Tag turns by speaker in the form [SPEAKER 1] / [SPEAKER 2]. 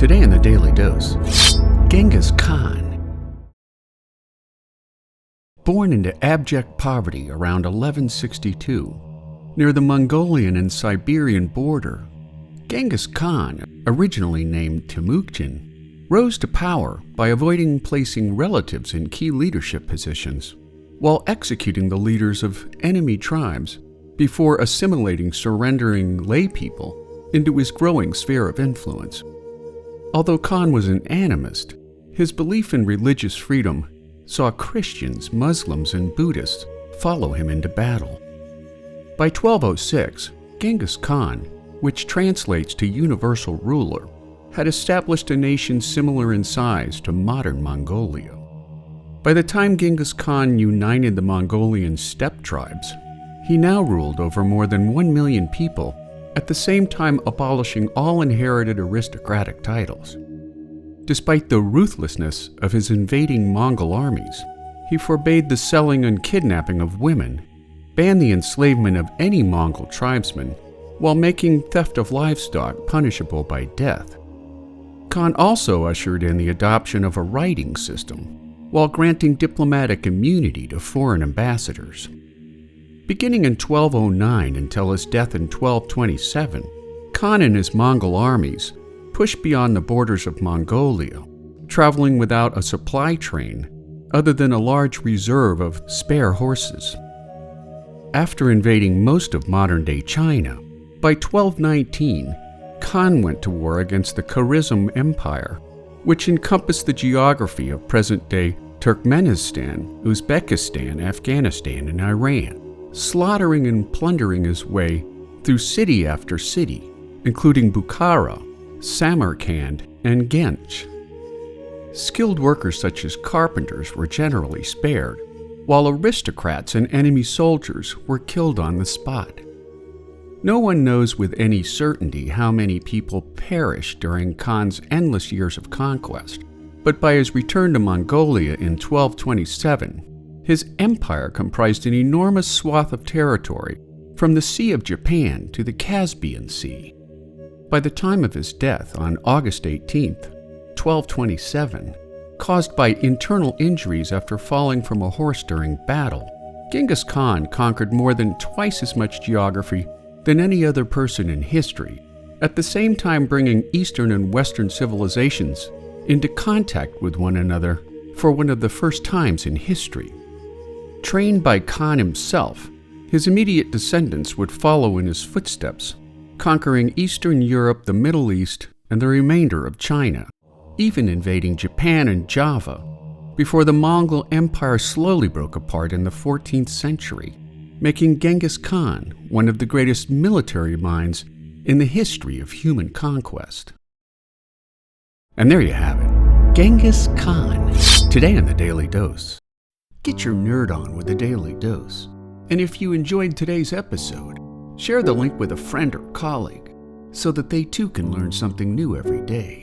[SPEAKER 1] Today in the Daily Dose, Genghis Khan. Born into abject poverty around 1162, near the Mongolian and Siberian border, Genghis Khan, originally named Temujin, rose to power by avoiding placing relatives in key leadership positions, while executing the leaders of enemy tribes before assimilating surrendering laypeople into his growing sphere of influence. Although Khan was an animist, his belief in religious freedom saw Christians, Muslims, and Buddhists follow him into battle. By 1206, Genghis Khan, which translates to universal ruler, had established a nation similar in size to modern Mongolia. By the time Genghis Khan united the Mongolian steppe tribes, he now ruled over more than 1 million people, at the same time abolishing all inherited aristocratic titles. Despite the ruthlessness of his invading Mongol armies, he forbade the selling and kidnapping of women, banned the enslavement of any Mongol tribesman, while making theft of livestock punishable by death. Khan also ushered in the adoption of a writing system, while granting diplomatic immunity to foreign ambassadors. Beginning in 1209 until his death in 1227, Khan and his Mongol armies pushed beyond the borders of Mongolia, traveling without a supply train other than a large reserve of spare horses. After invading most of modern-day China, by 1219, Khan went to war against the Khwarezm Empire, which encompassed the geography of present-day Turkmenistan, Uzbekistan, Afghanistan, and Iran, slaughtering and plundering his way through city after city, including Bukhara, Samarkand, and Ghent. Skilled workers such as carpenters were generally spared, while aristocrats and enemy soldiers were killed on the spot. No one knows with any certainty how many people perished during Khan's endless years of conquest, but by his return to Mongolia in 1227, his empire comprised an enormous swath of territory from the Sea of Japan to the Caspian Sea. By the time of his death on August 18, 1227, caused by internal injuries after falling from a horse during battle, Genghis Khan conquered more than twice as much geography than any other person in history, at the same time bringing Eastern and Western civilizations into contact with one another for one of the first times in history. Trained by Khan himself, his immediate descendants would follow in his footsteps, conquering Eastern Europe, the Middle East, and the remainder of China, even invading Japan and Java, before the Mongol Empire slowly broke apart in the 14th century, making Genghis Khan one of the greatest military minds in the history of human conquest. And there you have it, Genghis Khan, today in the Daily Dose. Get your nerd on with the Daily Dose. And if you enjoyed today's episode, share the link with a friend or colleague so that they too can learn something new every day.